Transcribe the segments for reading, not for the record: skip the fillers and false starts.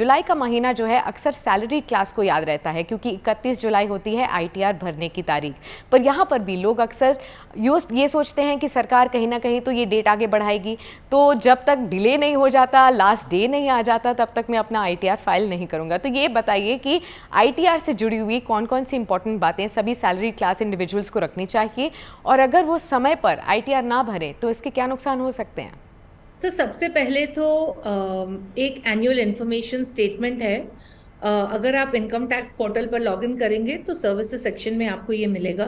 जुलाई का महीना जो है अक्सर सैलरी क्लास को याद रहता है क्योंकि 31 जुलाई होती है आईटीआर भरने की तारीख। पर यहाँ पर भी लोग अक्सर ये सोचते हैं कि सरकार कहीं ना कहीं तो ये डेट आगे बढ़ाएगी, तो जब तक डिले नहीं हो जाता, लास्ट डे नहीं आ जाता, तब तक मैं अपना आईटीआर फाइल नहीं करूँगा। तो ये बताइए कि आईटीआर से जुड़ी हुई कौन कौन सी इंपॉर्टेंट बातें सभी सैलरी क्लास इंडिविजुअल्स को रखनी चाहिए, और अगर वो समय पर आईटीआर ना भरें तो इसके क्या नुकसान हो सकते हैं? तो सबसे पहले तो एक एनुअल इंफॉर्मेशन स्टेटमेंट है। अगर आप इनकम टैक्स पोर्टल पर लॉगिन करेंगे तो सर्विसेज सेक्शन में आपको ये मिलेगा।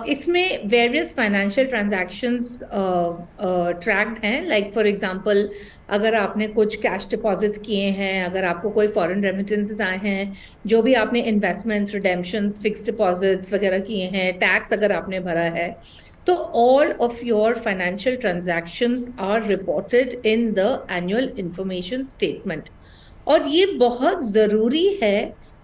इसमें वेरियस फाइनेंशियल ट्रांजैक्शंस ट्रैक्ड हैं। लाइक फॉर एग्जांपल, अगर आपने कुछ कैश डिपॉजिट्स किए हैं, अगर आपको कोई फॉरेन रेमिटेंसेस आए हैं, जो भी आपने इन्वेस्टमेंट्स, रिडेम्पशंस, फिक्स्ड डिपॉजिट्स वगैरह किए हैं, टैक्स अगर आपने भरा है, तो all of your financial transactions are reported in the annual information statement. और ये बहुत जरूरी है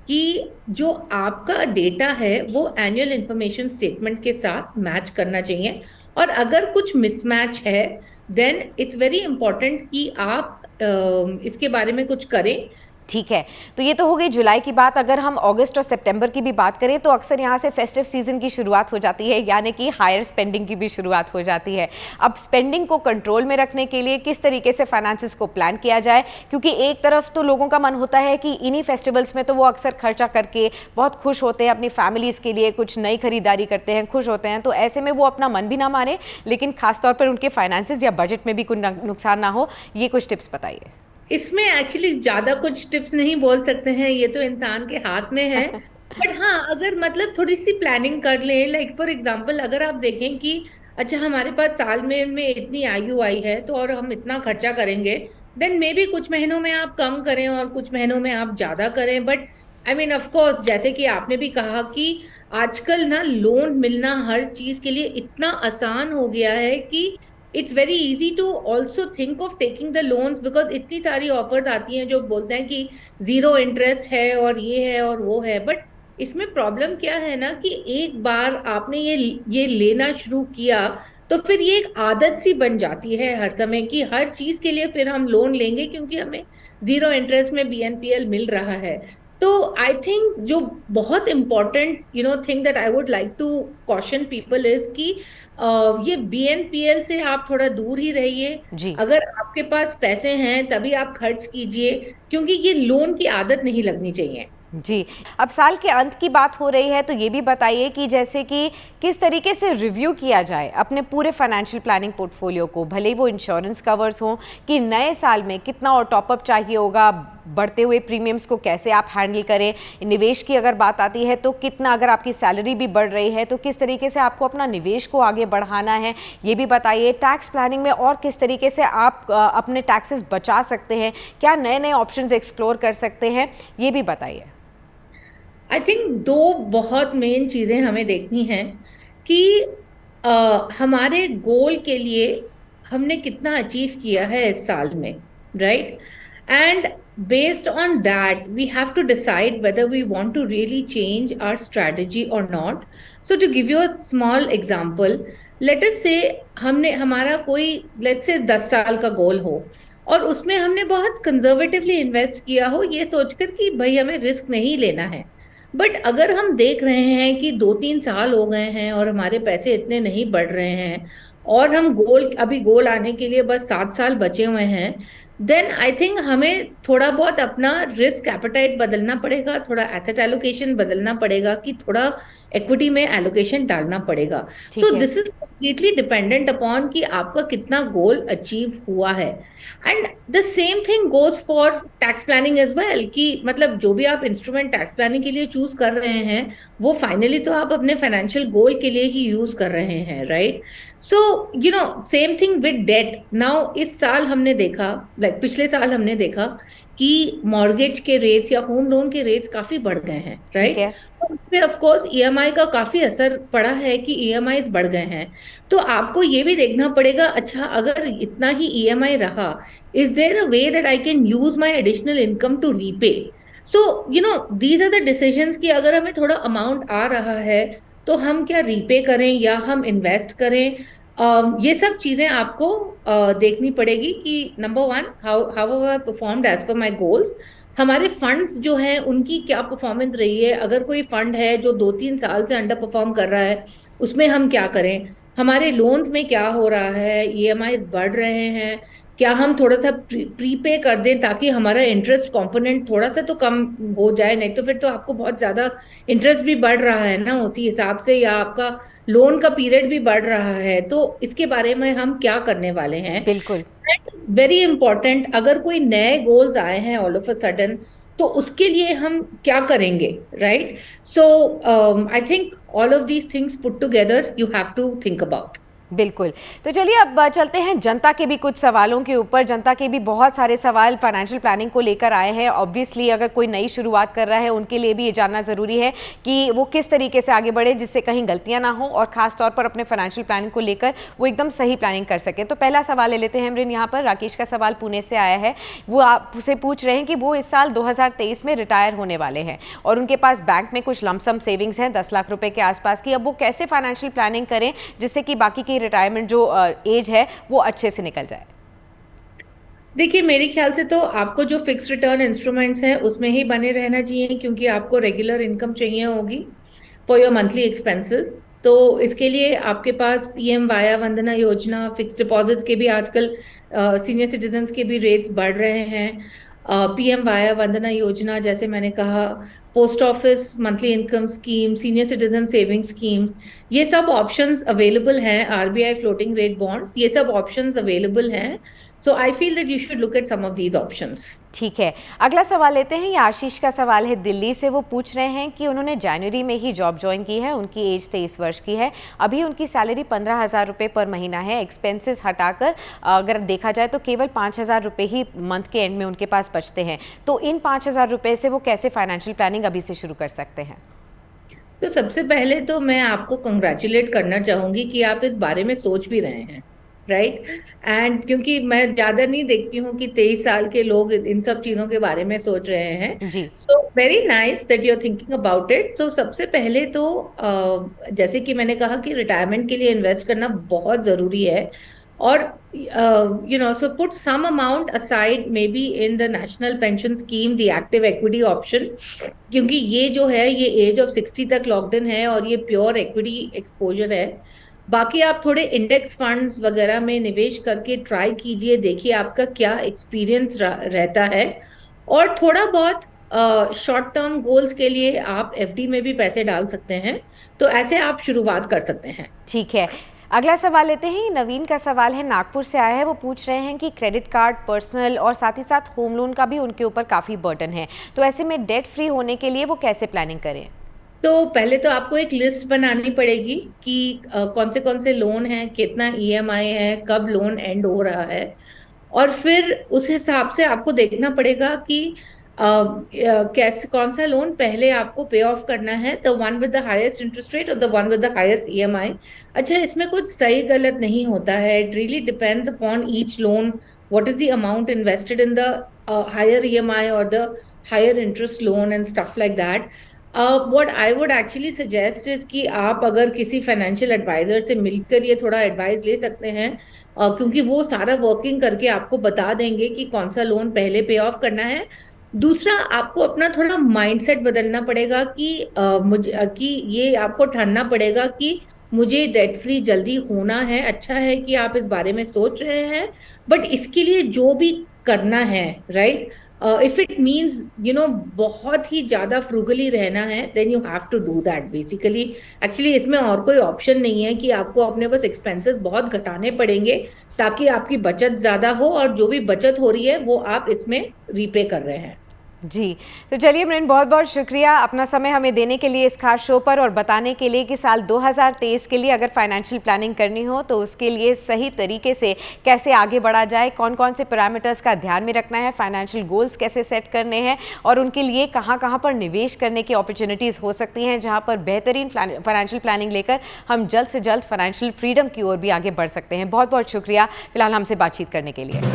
कि जो आपका डेटा है वो एनुअल इंफॉर्मेशन स्टेटमेंट के साथ मैच करना चाहिए। और अगर कुछ मिसमैच है, देन इट्स वेरी इंपॉर्टेंट कि आप इसके बारे में कुछ करें। ठीक है, तो ये तो हो गई जुलाई की बात। अगर हम अगस्त और सितंबर की भी बात करें तो अक्सर यहाँ से फेस्टिव सीजन की शुरुआत हो जाती है, यानी कि हायर स्पेंडिंग की भी शुरुआत हो जाती है। अब स्पेंडिंग को कंट्रोल में रखने के लिए किस तरीके से फाइनेंसेस को प्लान किया जाए, क्योंकि एक तरफ तो लोगों का मन होता है कि इन्हीं फेस्टिवल्स में तो वो अक्सर खर्चा करके बहुत खुश होते हैं, अपनी फैमिलीज़ के लिए कुछ नई खरीदारी करते हैं, खुश होते हैं, तो ऐसे में वो अपना मन भी ना माने, लेकिन खासतौर पर उनके फाइनेंसेस या बजट में भी कोई नुकसान ना हो। ये कुछ टिप्स बताइए। इसमें एक्चुअली ज्यादा कुछ टिप्स नहीं बोल सकते हैं, ये तो इंसान के हाथ में है। बट हाँ, अगर मतलब थोड़ी सी प्लानिंग कर लें, लाइक फॉर एग्जांपल अगर आप देखें कि अच्छा हमारे पास साल में इतनी आयु आई है तो और हम इतना खर्चा करेंगे, देन मे बी कुछ महीनों में आप कम करें और कुछ महीनों में आप ज्यादा करें। But I mean of course, जैसे कि आपने भी कहा कि आजकल ना लोन मिलना हर चीज के लिए इतना आसान हो गया है कि it's very easy to also think of taking the loans, because इतनी सारी ऑफर्स आती हैं जो बोलते हैं कि जीरो इंटरेस्ट है और ये है और वो है। बट इसमें प्रॉब्लम क्या है ना कि एक बार आपने ये लेना शुरू किया तो फिर ये एक आदत सी बन जाती है हर समय की, हर चीज के लिए फिर हम लोन लेंगे क्योंकि हमें जीरो इंटरेस्ट में बीएनपीएल मिल रहा है। तो आई थिंक जो बहुत important thing that I would like to caution people is कि ये बीएनपीएल से आप थोड़ा दूर ही रहिए। जी अगर आपके पास पैसे हैं तभी आप खर्च कीजिए, क्योंकि ये लोन की आदत नहीं लगनी चाहिए। जी। अब साल के अंत की बात हो रही है तो ये भी बताइए कि जैसे कि किस तरीके से रिव्यू किया जाए अपने पूरे फाइनेंशियल प्लानिंग पोर्टफोलियो को, भले ही वो इंश्योरेंस कवर्स हों, कि नए साल में कितना और टॉपअप चाहिए होगा, बढ़ते हुए प्रीमियम्स को कैसे आप हैंडल करें, निवेश की अगर बात आती है तो कितना, अगर आपकी सैलरी भी बढ़ रही है तो किस तरीके से आपको अपना निवेश को आगे बढ़ाना है, ये भी बताइए। टैक्स प्लानिंग में और किस तरीके से आप अपने टैक्सेस बचा सकते हैं, क्या नए नए ऑप्शंस एक्सप्लोर कर सकते हैं, ये भी बताइए। आई थिंक दो बहुत मेन चीजें हमें देखनी है कि हमारे गोल के लिए हमने कितना अचीव किया है इस साल में, right? And based on that we have to decide whether we want to really change our strategy or not. So to give you a small example, let us say हमने हमारा कोई let's say 10 साल का गोल हो और उसमें हमने बहुत कंजर्वेटिवली इन्वेस्ट किया हो ये सोचकर कि भाई हमें रिस्क नहीं लेना है। बट अगर हम देख रहे हैं कि 2-3 साल हो गए हैं और हमारे पैसे इतने नहीं बढ़ रहे हैं और हम गोल आने के लिए बस 7 साल बचे हुए हैं, देन आई थिंक हमें थोड़ा बहुत अपना रिस्क एपेटाइट बदलना पड़ेगा, थोड़ा एसेट एलोकेशन बदलना पड़ेगा, कि थोड़ा इक्विटी में एलोकेशन डालना पड़ेगा। सो ठीक है। This is completely dependent upon कि आपका कितना गोल अचीव हुआ है। And the same thing goes for tax planning as well, कि मतलब जो भी आप इंस्ट्रूमेंट टैक्स प्लानिंग के लिए चूज कर रहे हैं वो फाइनली तो आप अपने फाइनेंशियल गोल के लिए ही यूज कर रहे हैं, right? So same thing with debt. Now इस साल हमने देखा, लाइक पिछले साल हमने देखा कि मॉर्गेज के रेट्स या होम लोन के रेट्स काफी बढ़ गए हैं, ठीक राइट? है। तो इसमें ऑफ कोर्स ईएमआई का काफी असर पड़ा है कि ईएमआई बढ़ गए हैं। तो आपको ये भी देखना पड़ेगा, अच्छा अगर इतना ही ईएमआई रहा, is there a way that I can use my additional income to repay? So these are the decisions कि अगर हमें थोड़ा अमाउंट आ रहा है तो हम क्या रीपे करें या हम इन्वेस्ट करें। ये सब चीजें आपको देखनी पड़ेगी कि number one, how how I performed as per my goals. हमारे फंड्स जो हैं उनकी क्या परफॉर्मेंस रही है, अगर कोई फंड है जो 2-3 साल से अंडर परफॉर्म कर रहा है, उसमें हम क्या करें। हमारे लोन्स में क्या हो रहा है, ईएमआईज बढ़ रहे हैं, क्या हम थोड़ा सा प्रीपे कर दें ताकि हमारा इंटरेस्ट कंपोनेंट थोड़ा सा तो कम हो जाए, नहीं तो फिर तो आपको बहुत ज्यादा इंटरेस्ट भी बढ़ रहा है ना उसी हिसाब से, या आपका लोन का पीरियड भी बढ़ रहा है, तो इसके बारे में हम क्या करने वाले हैं। बिल्कुल। वेरी इंपॉर्टेंट, अगर कोई नए गोल्स आए हैं ऑल ऑफ अ सडन, तो उसके लिए हम क्या करेंगे, right. So I think all of these things put together you have to think about. बिल्कुल। तो चलिए अब चलते हैं जनता के भी कुछ सवालों के ऊपर। जनता के भी बहुत सारे सवाल फाइनेंशियल प्लानिंग को लेकर आए हैं। ऑब्वियसली अगर कोई नई शुरुआत कर रहा है उनके लिए भी ये जानना ज़रूरी है कि वो किस तरीके से आगे बढ़े जिससे कहीं गलतियां ना हो और ख़ास तौर पर अपने फाइनेंशियल प्लानिंग को लेकर वो एकदम सही प्लानिंग कर सकें। तो पहला सवाल ले लेते हैं अमरीन। यहाँ पर राकेश का सवाल पुणे से आया है। वो आपसे पूछ रहे हैं कि वो इस साल 2023 में रिटायर होने वाले हैं और उनके पास बैंक में कुछ लमसम सेविंग्स हैं 10 लाख रुपए के आसपास की। अब वो कैसे फाइनेंशियल प्लानिंग करें जिससे कि बाकी की रिटायरमेंट जो एज है वो अच्छे से निकल जाए। देखिए, मेरे ख्याल से तो आपको जो फिक्स रिटर्न इंस्ट्रूमेंट्स हैं उसमें ही बने रहना चाहिए, क्योंकि आपको रेगुलर इनकम चाहिए होगी फॉर योर मंथली एक्सपेंसेस। तो इसके लिए आपके पास PM via Vandana Yojana, fix deposits के भी आजकल सीनियर सिटीजन्स के भी रेट्स बढ़ रहे हैं। पीएम वाया वंदना योजना, जैसे मैंने कहा, post office monthly income scheme, senior citizen saving schemes, ये सब ऑप्शंस अवेलेबल हैं। आरबीआई फ्लोटिंग रेट बॉन्ड्स, ये सब ऑप्शंस अवेलेबल हैं। So I feel that you should look at some of these options. ठीक है, अगला सवाल लेते हैं। ये आशीष का सवाल है दिल्ली से। वो पूछ रहे हैं कि उन्होंने जनवरी में ही जॉब ज्वाइन की है, उनकी एज 23 वर्ष की है, अभी उनकी सैलरी 15,000 रुपये पर महीना है। एक्सपेंसेस हटाकर अगर देखा जाए तो केवल 5,000 रुपये ही मंथ के एंड में उनके पास बचते हैं। तो इन 5,000 रुपये से वो कैसे फाइनेंशियल प्लानिंग अभी से शुरू कर सकते हैं? तो सबसे पहले तो मैं आपको कंग्रेचुलेट करना चाहूंगी कि आप इस बारे में सोच भी रहे हैं, राइट। एंड क्योंकि मैं ज्यादा नहीं देखती हूँ कि 23 साल के लोग इन सब चीजों के बारे में सोच रहे हैं। जी। So very nice that you are thinking about it. तो सबसे पहले तो जैसे कि मैंने कहा कि रिटायरमेंट के लिए इन्वेस्ट करना बहुत जरूरी है, और so put some amount aside maybe in the national pension scheme, the active equity option, क्योंकि ये जो है ये एज ऑफ 60 तक लॉक्ड इन है और ये प्योर इक्विटी एक्सपोजर है। बाकी आप थोड़े इंडेक्स फंड्स वगैरह में निवेश करके ट्राई कीजिए, देखिए आपका क्या एक्सपीरियंस रहता है। और थोड़ा बहुत शॉर्ट टर्म गोल्स के लिए आप एफडी में भी पैसे डाल सकते हैं, तो ऐसे आप शुरुआत कर सकते हैं। ठीक है, अगला सवाल लेते हैं। नवीन का सवाल है, नागपुर से आया है। वो पूछ रहे हैं कि क्रेडिट कार्ड, पर्सनल और साथ ही साथ होम लोन का भी उनके ऊपर काफ़ी बर्डन है, तो ऐसे में डेट फ्री होने के लिए वो कैसे प्लानिंग करें? तो पहले तो आपको एक लिस्ट बनानी पड़ेगी कि कौन से लोन हैं, कितना ईएमआई है, कब लोन एंड हो रहा है, और फिर उस हिसाब से आपको देखना पड़ेगा कि कैसे कौन सा लोन पहले आपको पे ऑफ करना है, the one with the highest interest rate और the one with the highest EMI. अच्छा, इसमें कुछ सही गलत नहीं होता है, it really depends upon each loan, what is the amount invested in the higher EMI और the higher interest loan and stuff like that. What I would actually suggest is कि आप अगर किसी फाइनेंशियल एडवाइजर से मिलकर ये थोड़ा advice ले सकते हैं, क्योंकि वो सारा वर्किंग करके आपको बता देंगे कि कौन सा लोन पहले पे ऑफ करना है। दूसरा, आपको अपना थोड़ा माइंडसेट बदलना पड़ेगा कि ये आपको ठानना पड़ेगा कि मुझे डेट फ्री जल्दी होना है। अच्छा है कि आप इस बारे में सोच रहे हैं, बट इसके लिए जो भी करना है, राइट, इफ इट मीन्स बहुत ही ज्यादा फ्रूगली रहना है, then you have to do that basically. Actually इसमें और कोई ऑप्शन नहीं है कि आपको अपने बस एक्सपेंसेस बहुत घटाने पड़ेंगे ताकि आपकी बचत ज्यादा हो, और जो भी बचत हो रही है वो आप इसमें रीपे कर रहे हैं। जी, तो चलिए अमरीन, बहुत बहुत शुक्रिया अपना समय हमें देने के लिए इस खास शो पर और बताने के लिए कि साल 2023 के लिए अगर फाइनेंशियल प्लानिंग करनी हो तो उसके लिए सही तरीके से कैसे आगे बढ़ा जाए, कौन कौन से पैरामीटर्स का ध्यान में रखना है, फाइनेंशियल गोल्स कैसे सेट करने हैं और उनके लिए कहाँ कहाँ पर निवेश करने की अपॉर्चुनिटीज़ हो सकती हैं, जहाँ पर बेहतरीन फाइनेंशियल प्लानिंग लेकर हम जल्द से जल्द फाइनेंशियल फ्रीडम की ओर भी आगे बढ़ सकते हैं। बहुत बहुत शुक्रिया फिलहाल हमसे बातचीत करने के लिए।